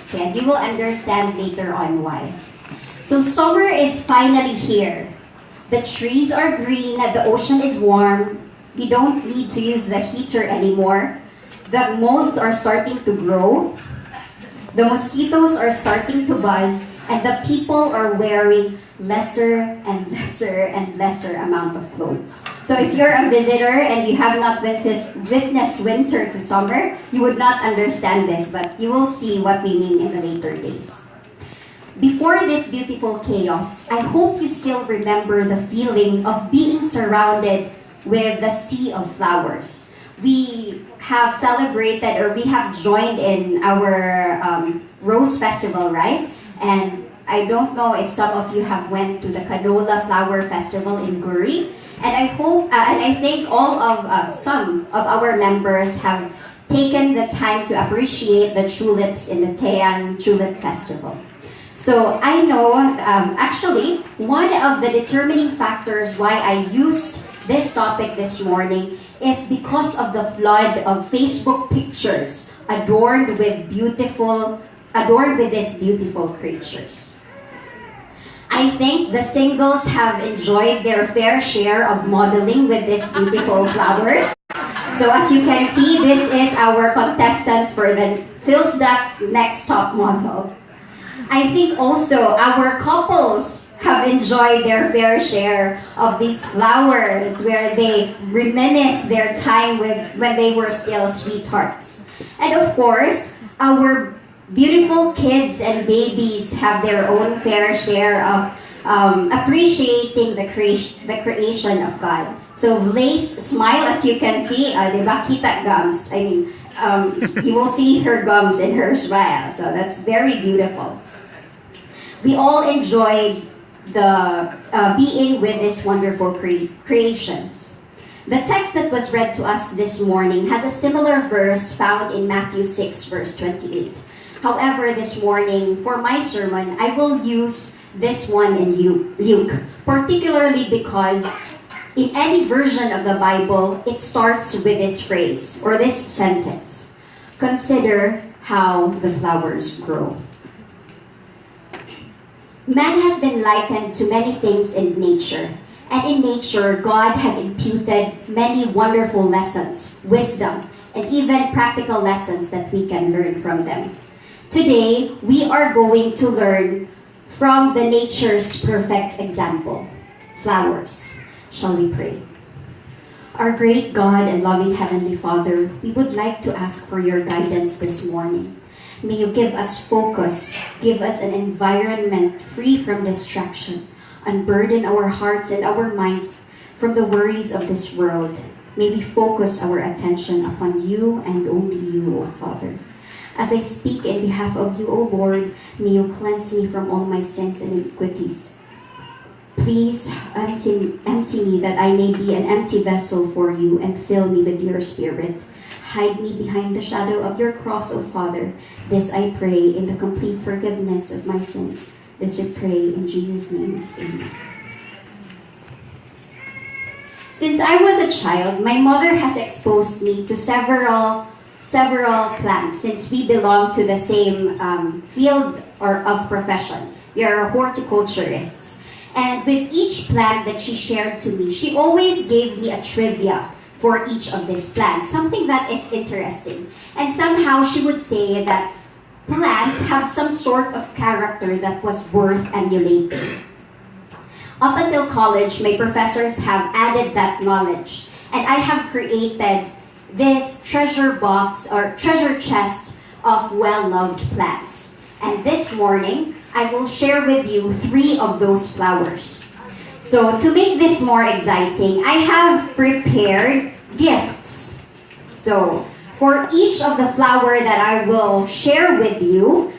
Okay, and you will understand later on why. So summer is finally here. The trees are green, the ocean is warm. We don't need to use the heater anymore. The molds are starting to grow. The mosquitoes are starting to buzz, and the people are wearing lesser and lesser and lesser amount of clothes. So if you're a visitor and you have not witnessed winter to summer, you would not understand this, but you will see what we mean in the later days. Before this beautiful chaos, I hope you still remember the feeling of being surrounded with the sea of flowers. We have celebrated, or we have joined in our Rose Festival, right? And I don't know if some of you have went to the Canola Flower Festival in Guri. And I hope, and I think all of some of our members have taken the time to appreciate the tulips in the Taean Tulip Festival. So I know, actually, one of the determining factors why I used this topic this morning is because of the flood of Facebook pictures adorned with these beautiful creatures. I think the singles have enjoyed their fair share of modeling with these beautiful flowers. So as you can see, this is our contestants for the Philsduck Next Top Model. I think also our couples have enjoyed their fair share of these flowers where they reminisce their time when they were still sweethearts. And of course, our beautiful kids and babies have their own fair share of appreciating the creation of God. So Lace smile, as you can see, diba, kita gums. I mean, you will see her gums in her smile. So that's very beautiful. We all enjoyed the being with these wonderful creations. The text that was read to us this morning has a similar verse found in Matthew 6, verse 28. However, this morning, for my sermon, I will use this one in Luke, particularly because in any version of the Bible, it starts with this phrase or this sentence. Consider how the flowers grow. Man has been likened to many things in nature. And in nature, God has imputed many wonderful lessons, wisdom, and even practical lessons that we can learn from them. Today, we are going to learn from the nature's perfect example, flowers. Shall we pray? Our great God and loving Heavenly Father, we would like to ask for your guidance this morning. May you give us focus, give us an environment free from distraction, unburden our hearts and our minds from the worries of this world. May we focus our attention upon you and only you, O Father. As I speak in behalf of you, O Lord, may you cleanse me from all my sins and iniquities. Please empty me that I may be an empty vessel for you and fill me with your Spirit. Hide me behind the shadow of your cross, O Father. This I pray in the complete forgiveness of my sins. This we pray in Jesus' name. Amen. Since I was a child, my mother has exposed me to several plants since we belong to the same field or of profession. We are horticulturists. And with each plant that she shared to me, she always gave me a trivia for each of these plants, something that is interesting. And somehow she would say that plants have some sort of character that was worth emulating. Up until college, my professors have added that knowledge, and I have created this treasure box or treasure chest of well-loved plants. And this morning, I will share with you 3 of those flowers. So to make this more exciting, I have prepared gifts. So for each of the flower that I will share with you,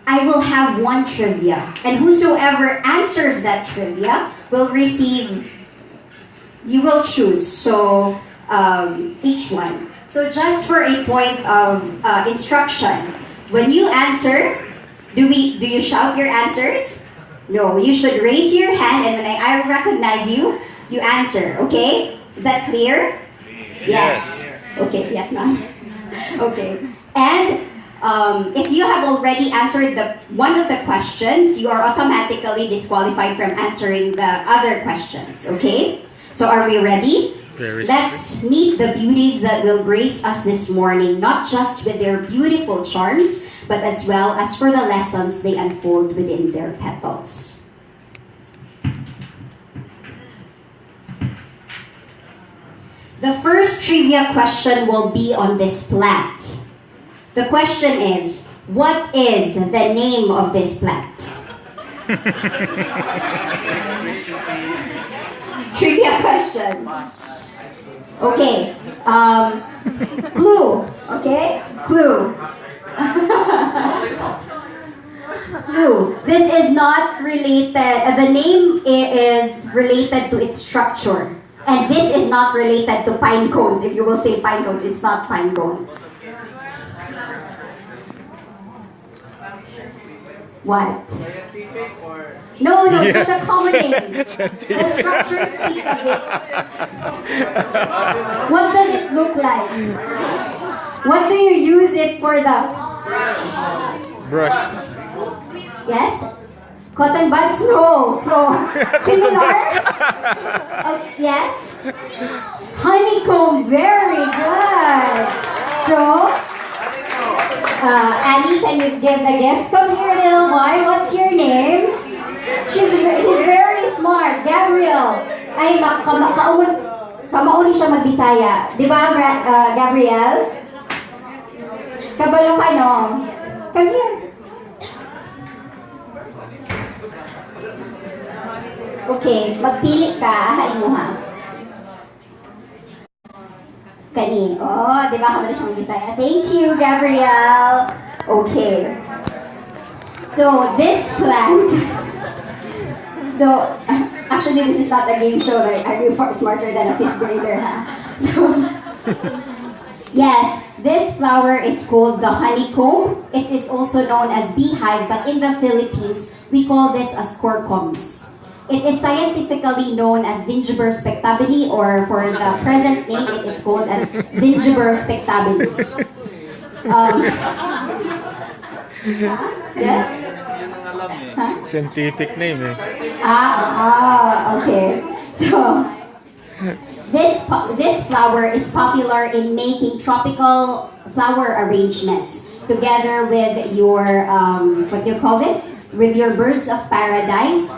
I will have one trivia. And whosoever answers that trivia will receive, you will choose. So each one. So just for a point of instruction, when you answer, do you shout your answers? No, you should raise your hand, and when I recognize you, you answer, okay? Is that clear? Yes. Okay, yes, ma'am. Okay. And If you have already answered one of the questions, you are automatically disqualified from answering the other questions, okay? So are we ready? Let's meet the beauties that will grace us this morning, not just with their beautiful charms, but as well as for the lessons they unfold within their petals. The first trivia question will be on this plant. The question is, what is the name of this plant? Trivia question. Okay. Clue. Okay? Clue. Clue. This is not related. The name is related to its structure. And this is not related to pine cones. If you will say pine cones, it's not pine cones. What? No, just a common name. The structure speaks of it. What does it look like? What do you use it for the? Brush. Yes? Cotton buds? No. Similar? Yes? Honeycomb. Very good. So, Annie, can you give the gift? Come here, little boy. What's your name? He's very smart. Gabriel. Ay, kamauni siya magbisaya. Di ba, Gabriel? Kabalo ka, no? Come here. Okay, magpili ka. Ahain mo, ha? Kanin. Oh, di ba? Kabalo siya magbisaya. Thank you, Gabriel. Okay. So, this plant... So, actually, this is not a game show, right? Are you smarter than a 5th grader, huh? So, yes, this flower is called the honeycomb. It is also known as beehive, but in the Philippines, we call this as corcoms. It is scientifically known as Zingiber spectabile, or for the present name, it is called as Zingiber spectabilis. Yes? Huh? Scientific name, eh? Okay. So, this flower is popular in making tropical flower arrangements together with your, what do you call this? With your birds of paradise.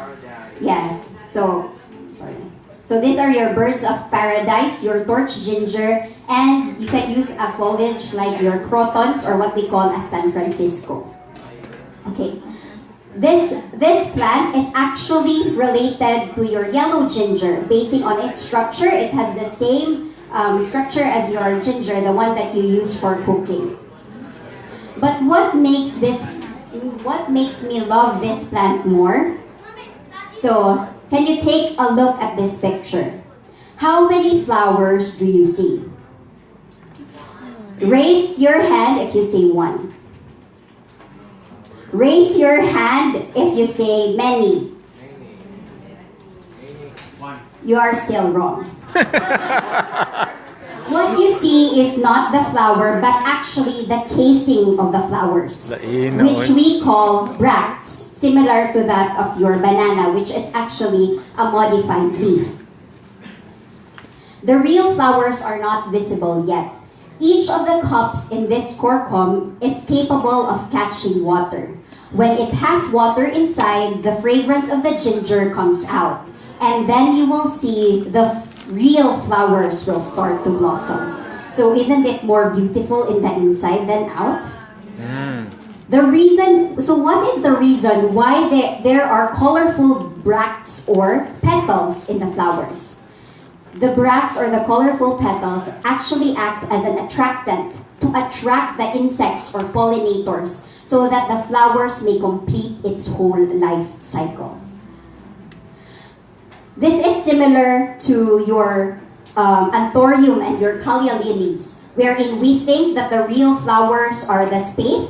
Yes. So, sorry. So these are your birds of paradise, your torch ginger, and you can use a foliage like your crotons or what we call a San Francisco. Okay. This plant is actually related to your yellow ginger. Basing on its structure, it has the same structure as your ginger, the one that you use for cooking. But what makes me love this plant more? So, can you take a look at this picture? How many flowers do you see? Raise your hand if you see one. Raise your hand if you say many. You are still wrong. What you see is not the flower, but actually the casing of the flowers, which we call bracts, similar to that of your banana, which is actually a modified leaf. The real flowers are not visible yet. Each of the cups in this corcom is capable of catching water. When it has water inside, the fragrance of the ginger comes out. And then you will see the real flowers will start to blossom. So isn't it more beautiful in the inside than out? So what is the reason why there are colorful bracts or petals in the flowers? The bracts or the colorful petals actually act as an attractant to attract the insects or pollinators so that the flowers may complete its whole life cycle. This is similar to your anthurium and your callia lilies, wherein we think that the real flowers are the spathe.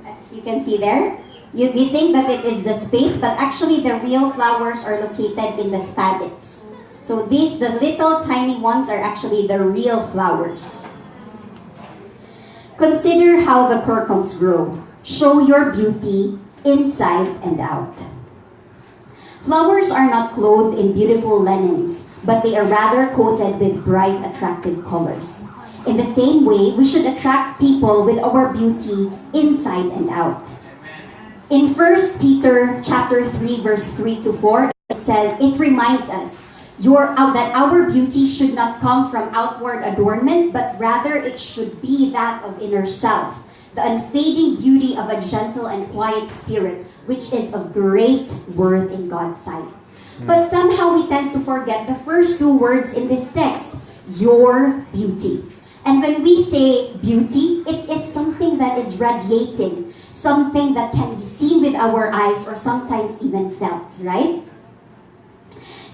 As you can see there, we think that it is the spathe, but actually the real flowers are located in the spadix. So the little tiny ones are actually the real flowers. Consider how the curcums grow. Show your beauty inside and out. Flowers are not clothed in beautiful linens, but they are rather coated with bright, attractive colors. In the same way, we should attract people with our beauty inside and out. In 1 Peter chapter 3, verse 3 to 4, it reminds us that our beauty should not come from outward adornment, but rather it should be that of inner self, the unfading beauty of a gentle and quiet spirit, which is of great worth in God's sight. But somehow we tend to forget the first two words in this text, your beauty. And when we say beauty, it is something that is radiating, something that can be seen with our eyes or sometimes even felt, right?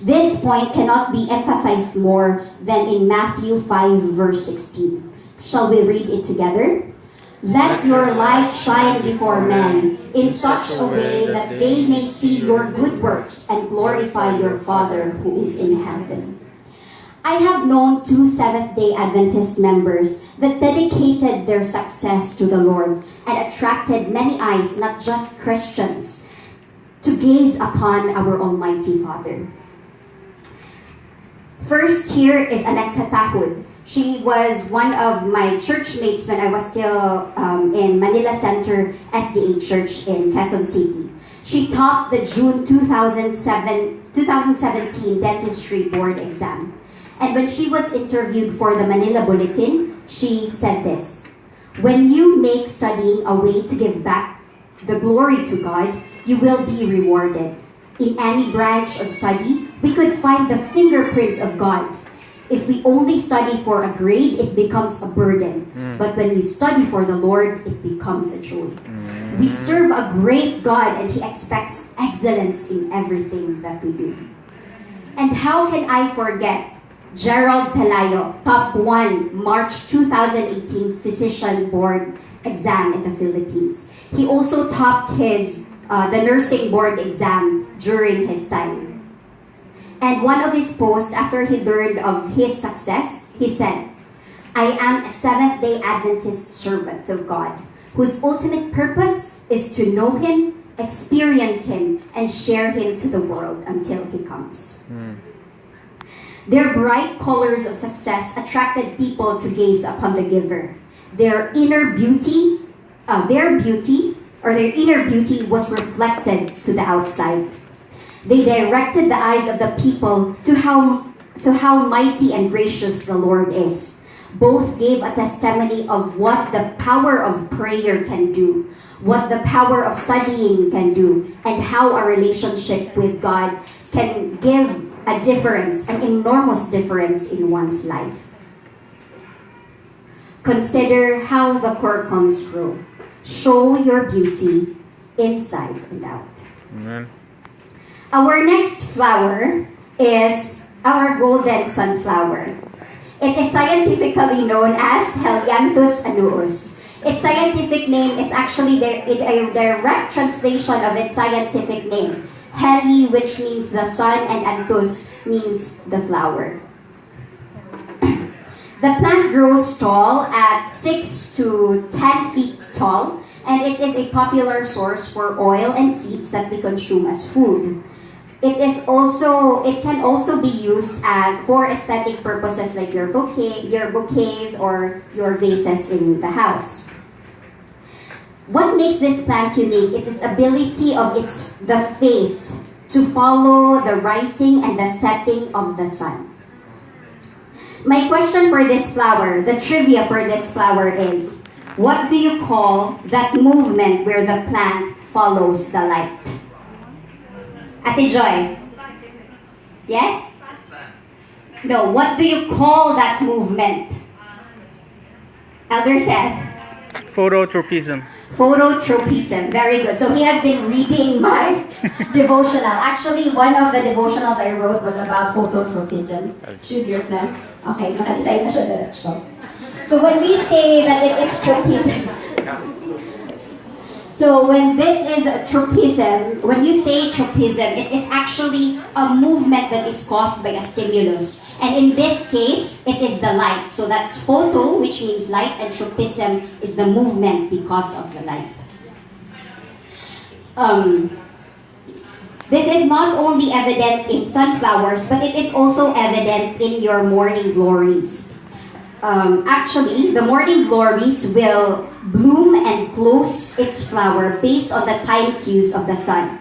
This point cannot be emphasized more than in Matthew 5, verse 16. Shall we read it together? Let your light shine before men in such a way that they may see your good works and glorify your Father who is in heaven. I have known 2 Seventh-day Adventist members that dedicated their success to the Lord and attracted many eyes, not just Christians, to gaze upon our Almighty Father. First here is Alexa Tahud. She was one of my church mates when I was still in Manila Center SDA Church in Quezon City. She topped the June 2017 Dentistry Board exam. And when she was interviewed for the Manila Bulletin, she said this: when you make studying a way to give back the glory to God, you will be rewarded. In any branch of study, we could find the fingerprint of God. If we only study for a grade, it becomes a burden. But when you study for the Lord, it becomes a joy. We serve a great God and He expects excellence in everything that we do. And how can I forget Gerald Pelayo, top 1 March 2018 Physician Board exam in the Philippines. He also topped the nursing board exam during his time. And one of his posts after he learned of his success, he said, I am a Seventh-day Adventist servant of God, whose ultimate purpose is to know Him, experience Him, and share Him to the world until He comes. Their bright colors of success attracted people to gaze upon the giver. Their inner beauty was reflected to the outside. They directed the eyes of the people to how mighty and gracious the Lord is. Both gave a testimony of what the power of prayer can do, what the power of studying can do, and how a relationship with God can give a difference, an enormous difference in one's life. Consider how the curcums grow. Show your beauty inside and out. Amen. Our next flower is our golden sunflower. It is scientifically known as Helianthus annuus. Its scientific name is actually a direct translation of its scientific name. Heli, which means the sun, and anthus means the flower. The plant grows tall at 6 to 10 feet tall, and it is a popular source for oil and seeds that we consume as food. It can also be used for aesthetic purposes like your bouquets or your vases in the house. What makes this plant unique is its ability of the face to follow the rising and the setting of the sun. My question for this flower, the trivia for this flower is, what do you call that movement where the plant follows the light? Ate Joy? Yes? No, what do you call that movement? Elder said? Phototropism. Phototropism. Very good. So he has been reading my devotional. Actually, one of the devotionals I wrote was about phototropism. Choose your them. Okay, nakadecide na siya diretso. So when we say that it is tropism, So when this is tropism, when you say tropism, it is actually a movement that is caused by a stimulus. And in this case, it is the light. So that's photo, which means light, and tropism is the movement because of the light. This is not only evident in sunflowers, but it is also evident in your morning glories. Actually, the morning glories will bloom and close its flower based on the time cues of the sun.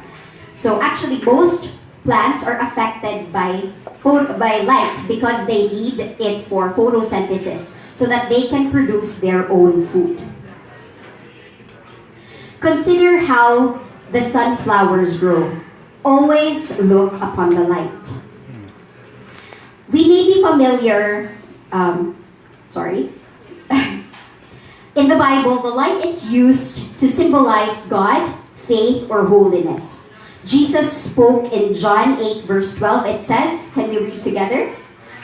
So actually, most plants are affected by light because they need it for photosynthesis so that they can produce their own food. Consider how the sunflowers grow. Always look upon the light. We may be familiar, in the Bible, the light is used to symbolize God, faith, or holiness. Jesus spoke in John 8 verse 12. It says, can we read together?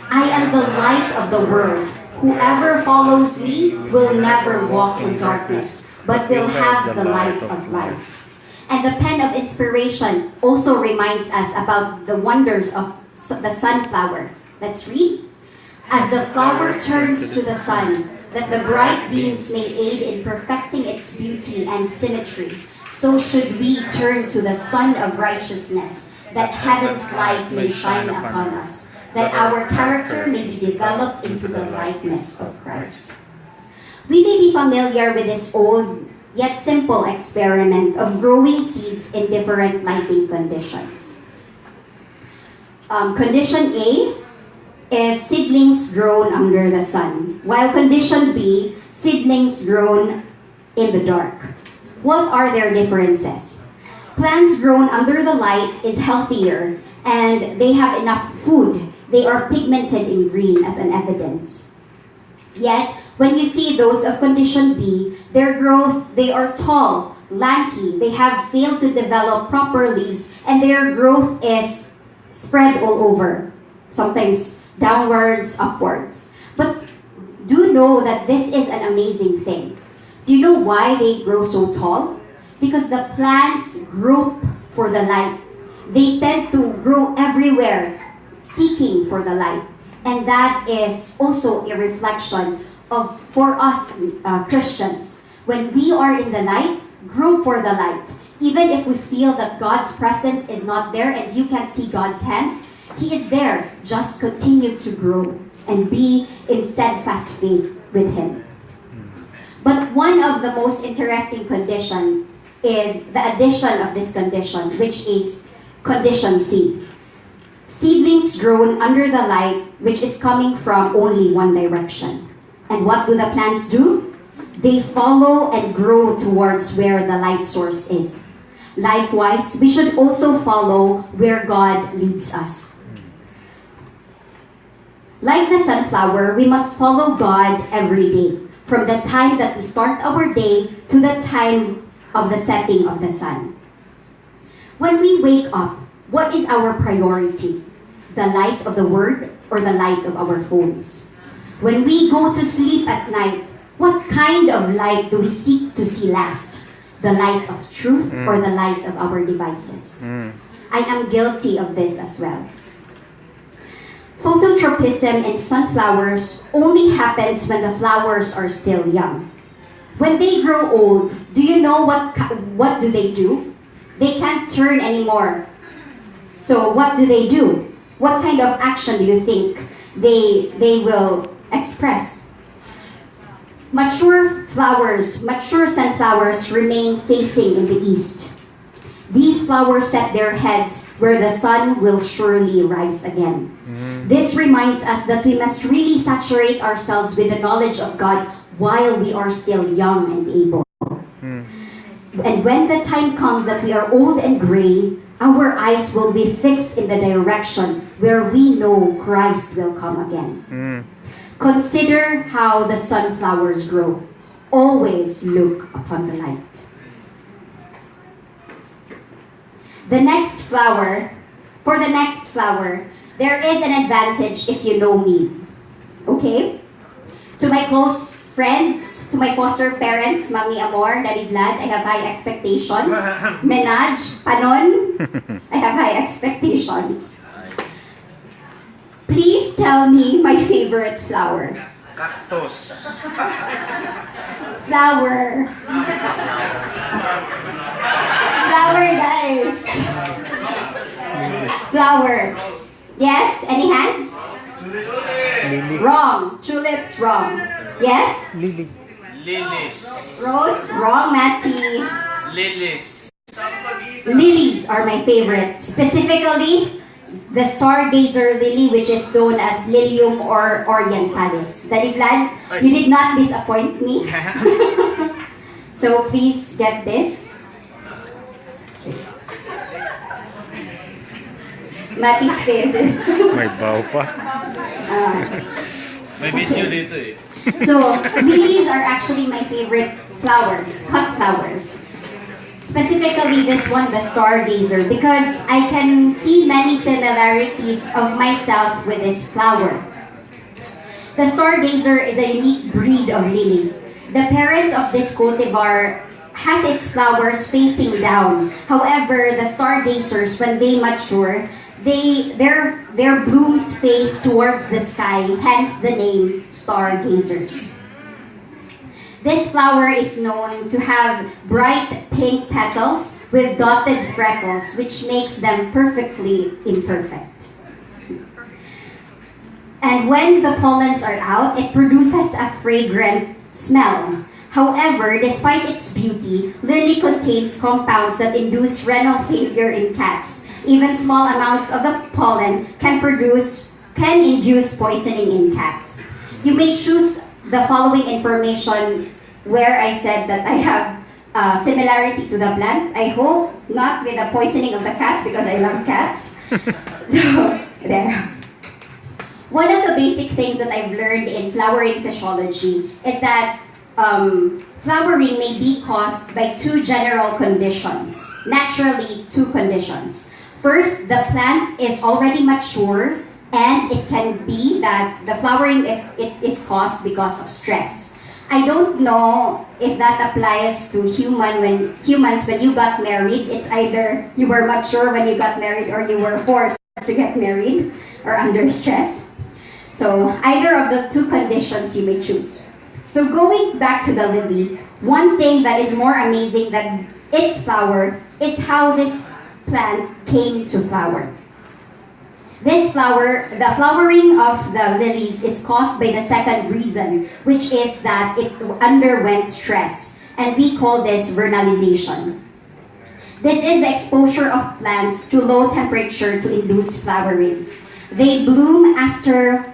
I am the light of the world. Whoever follows me will never walk in darkness, but will have the light of life. And the pen of inspiration also reminds us about the wonders of the sunflower. Let's read. As the flower turns to the sun, that the bright beams may aid in perfecting its beauty and symmetry, so should we turn to the Sun of Righteousness, that heaven's light may shine upon us, that our character may be developed into the likeness of Christ. We may be familiar with this old yet simple experiment of growing seeds in different lighting conditions. Condition A is seedlings grown under the sun, while condition B, seedlings grown in the dark. What are their differences? Plants grown under the light is healthier and they have enough food. They are pigmented in green as an evidence. Yet, when you see those of condition B, their growth, they are tall, lanky, they have failed to develop proper leaves, and their growth is spread all over, sometimes downwards, upwards. But do know that this is an amazing thing. Do you know why they grow so tall? Because the plants grope for the light. They tend to grow everywhere, seeking for the light. And that is also a reflection of, for us Christians, when we are in the light, grope for the light. Even if we feel that God's presence is not there and you can't see God's hands, He is there. Just continue to grow and be in steadfast faith with Him. But one of the most interesting condition is the addition of this condition, which is condition C. Seedlings grown under the light, which is coming from only one direction. And what do the plants do? They follow and grow towards where the light source is. Likewise, we should also follow where God leads us. Like the sunflower, we must follow God every day, from the time that we start our day to the time of the setting of the sun. When we wake up, what is our priority? The light of the Word or the light of our phones? When we go to sleep at night, what kind of light do we seek to see last? The light of truth or the light of our devices? I am guilty of this as well. Phototropism in sunflowers only happens when the flowers are still young. When they grow old, do you know what do they do? They can't turn anymore. So what do they do? What kind of action do you think they will express? Mature sunflowers remain facing in the east. These flowers set their heads where the sun will surely rise again. This reminds us that we must really saturate ourselves with the knowledge of God while we are still young and able. And when the time comes that we are old and gray, our eyes will be fixed in the direction where we know Christ will come again. Consider how the sunflowers grow. Always look upon the light. For the next flower, there is an advantage if you know me. Okay? To my close friends, To my foster parents, Mami Amor, Daddy Vlad, I have high expectations. Menaj, Panon, I have high expectations. Please tell me my favorite flower. Cactus. Flower. Flower, guys. Flower. Yes? Any hands? Lily. Wrong. Tulips, wrong. Yes? Lily. Lilies. Rose, wrong, Matty. Lilies. Lilies are my favorite. Specifically, the stargazer lily, which is known as Lilium or Orientalis. Daddy Vlad, you did not disappoint me. So please get this. Matty's face. May baw pa. May video dito eh. So, lilies are actually my favorite flowers, cut flowers. Specifically this one, the stargazer, because I can see many similarities of myself with this flower. The stargazer is a unique breed of lily. The parents of this cultivar has its flowers facing down. However, the stargazers, when they mature, their blooms face towards the sky, hence the name stargazers. This flower is known to have bright pink petals with dotted freckles, which makes them perfectly imperfect. And when the pollens are out, it produces a fragrant smell. However, despite its beauty, lily contains compounds that induce renal failure in cats. Even small amounts of the pollen can induce poisoning in cats. You may choose the following information where I said that I have similarity to the plant. I hope not with the poisoning of the cats because I love cats. So, there. One of the basic things that I've learned in flowering physiology is that flowering may be caused by two general conditions. Naturally, two conditions. First, the plant is already mature, and it can be that the flowering is caused because of stress. I don't know if that applies to humans when you got married. It's either you were mature when you got married or you were forced to get married or under stress. So either of the two conditions you may choose. So going back to the lily, one thing that is more amazing than its flower is how this plant came to flower. This flower, the flowering of the lilies is caused by the second reason, which is that it underwent stress, and we call this vernalization. This is the exposure of plants to low temperature to induce flowering. They bloom after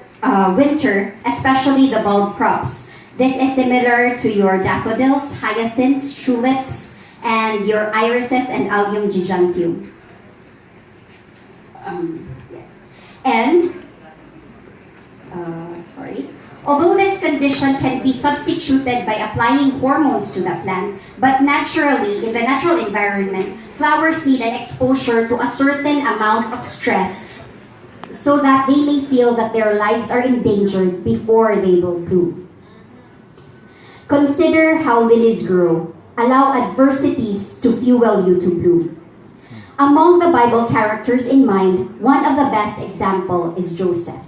winter, especially the bulb crops. This is similar to your daffodils, hyacinths, tulips, and your irises and Allium giganteum. Although this condition can be substituted by applying hormones to the plant, but naturally, in the natural environment, flowers need an exposure to a certain amount of stress so that they may feel that their lives are endangered before they will bloom. Consider how lilies grow. Allow adversities to fuel you to bloom. Among the Bible characters in mind, one of the best example is Joseph.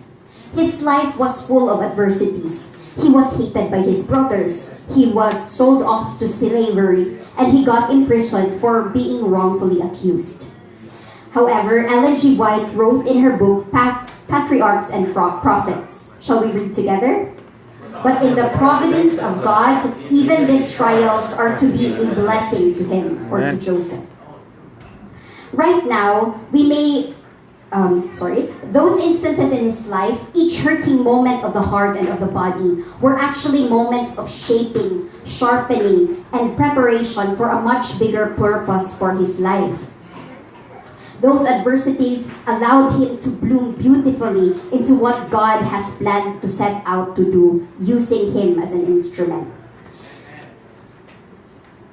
His life was full of adversities. He was hated by his brothers. He was sold off to slavery, and he got imprisoned for being wrongfully accused. However, Ellen G. White wrote in her book, Patriarchs and Prophets. Shall we read together? But in the providence of God, even these trials are to be a blessing to him, or to Joseph. Right now, we may, those instances in his life, each hurting moment of the heart and of the body, were actually moments of shaping, sharpening, and preparation for a much bigger purpose for his life. Those adversities allowed him to bloom beautifully into what God has planned to set out to do, using him as an instrument.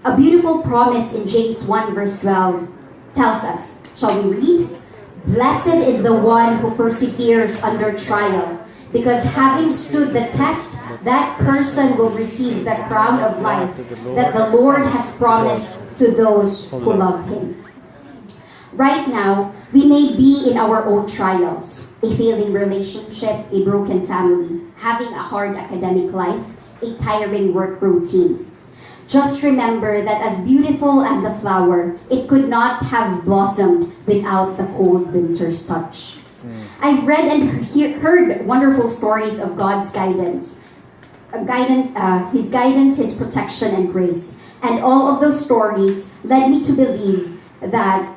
A beautiful promise in James 1 verse 12 tells us, shall we read? Blessed is the one who perseveres under trial, Because having stood the test, that person will receive the crown of life that the Lord has promised to those who love Him. Right now, we may be in our own trials, a failing relationship, a broken family, having a hard academic life, a tiring work routine. Just remember that as beautiful as the flower, it could not have blossomed without the cold winter's touch. I've read and heard wonderful stories of God's guidance, His guidance, His protection and grace. And all of those stories led me to believe that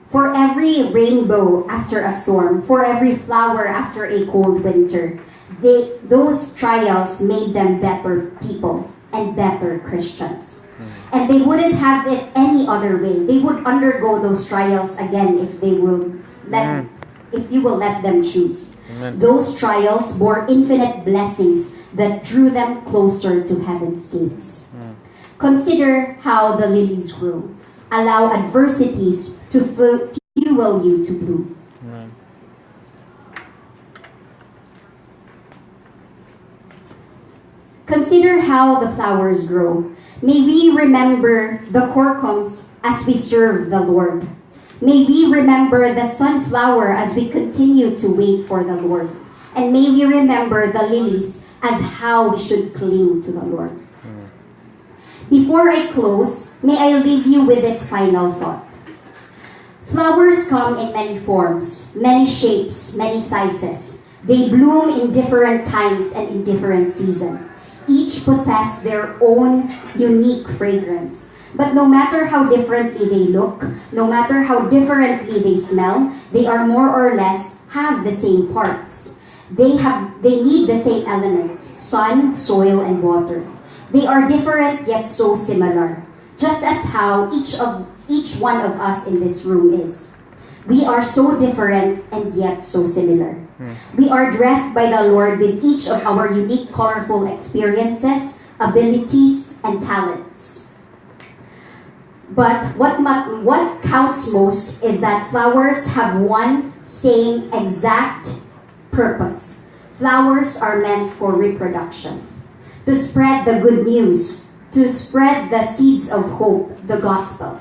for every rainbow after a storm, for every flower after a cold winter, those trials made them better people and better Christians. And they wouldn't have it any other way. They would undergo those trials again if you will let them choose. Amen. Those trials bore infinite blessings that drew them closer to heaven's gates. Consider how the lilies grow. Allow adversities to fuel you to bloom. Amen. Consider how the flowers grow. May we remember the corcums as we serve the Lord. May we remember the sunflower as we continue to wait for the Lord. And may we remember the lilies as how we should cling to the Lord. Before I close, may I leave you with this final thought. Flowers come in many forms, many shapes, many sizes. They bloom in different times and in different seasons. Each possess their own unique fragrance. But no matter how differently they look, no matter how differently they smell, they are more or less have the same parts. They need the same elements, sun, soil, and water. They are different yet so similar, just as how each one of us in this room is. We are so different and yet so similar. We are dressed by the Lord with each of our unique, colorful experiences, abilities, and talents. But what counts most is that flowers have one same exact purpose. Flowers are meant for reproduction, to spread the good news, to spread the seeds of hope, the gospel.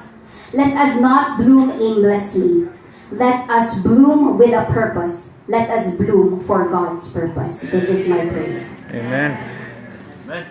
Let us not bloom aimlessly. Let us bloom with a purpose. Let us bloom for God's purpose. This is my prayer. Amen. Amen.